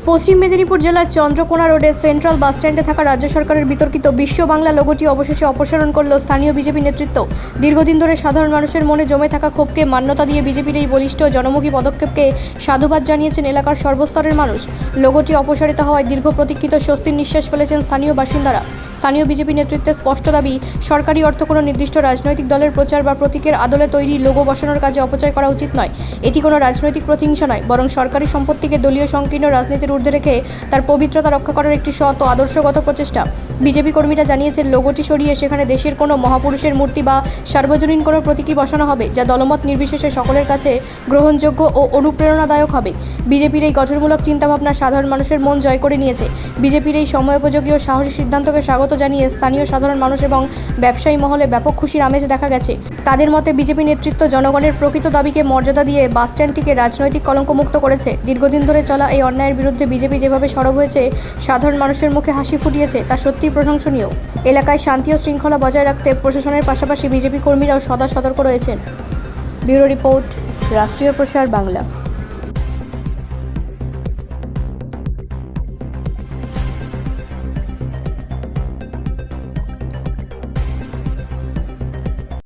পশ্চিম মেদিনীপুর জেলার চন্দ্রকোনা রোডে central bus স্ট্যান্ডে থাকা রাজ্য সরকারের বিতর্কিত বিশ্ব বাংলা লোগোটি অবশেষে অপসারণ করল স্থানীয় বিজেপি নেতৃত্ব। দীর্ঘদিন ধরে সাধারণ মানুষের মনে জমে থাকা ক্ষোভকে মান্যতা দিয়ে বিজেপির এই বলিষ্ঠ জনমুখী পদক্ষেপকে সাধুবাদ জানিয়েছেন এলাকার সর্বস্তরের মানুষ। লোগোটি অপসারিত হওয়ায় দীর্ঘ প্রতীক্ষিত স্বস্তির নিঃশ্বাস ফেলেছেন স্থানীয় বাসিন্দারা। স্থানীয় বিজেপি নেতৃত্বের স্পষ্ট দাবি, সরকারি অর্থ কোনো নির্দিষ্ট রাজনৈতিক দলের প্রচার বা প্রতীকের আদলে তৈরি লোগো বসানোর কাজে অপচয় করা উচিত নয়। এটি কোনো রাজনৈতিক প্রতিহিংসা নয়, বরং সরকারি সম্পত্তিকে দলীয় সংকীর্ণ রাজনীতির ঊর্ধ্বে রেখে তার পবিত্রতা রক্ষা করার একটি সৎ ও আদর্শগত প্রচেষ্টা। বিজেপি কর্মীরা জানিয়েছেন, লোগোটি সরিয়ে সেখানে দেশের কোনো মহাপুরুষের মূর্তি বা সার্বজনীন কোনো প্রতীকই বসানো হবে, যা দলমত নির্বিশেষে সকলের কাছে গ্রহণযোগ্য ও অনুপ্রেরণাদায়ক হবে। বিজেপির এই গঠনমূলক চিন্তাভাবনা সাধারণ মানুষের মন জয় করে নিয়েছে। বিজেপির এই সময়োপযোগী ও সাহসী সিদ্ধান্তকে স্বাগত জানিয়ে স্থানীয় সাধারণ মানুষ এবং ব্যবসায়ী মহলে ব্যাপক খুশির আমেজ দেখা গেছে। তাদের মতে, বিজেপি নেতৃত্ব জনগণের প্রকৃত দাবিকে মর্যাদা দিয়ে বাস স্ট্যান্ডটিকে রাজনৈতিক কলঙ্কমুক্ত করেছে। দীর্ঘদিন ধরে চলা এই অন্যায়ের বিরুদ্ধে বিজেপি যেভাবে সরব হয়েছে, সাধারণ মানুষের মুখে হাসি ফুটিয়েছে, তা সত্যিই প্রশংসনীয়। এলাকায় শান্তি ও শৃঙ্খলা বজায় রাখতে প্রশাসনের পাশাপাশি বিজেপি কর্মীরাও সদা সতর্ক রয়েছেন। ব্যুরো রিপোর্ট, রাষ্ট্রীয় প্রসার বাংলা।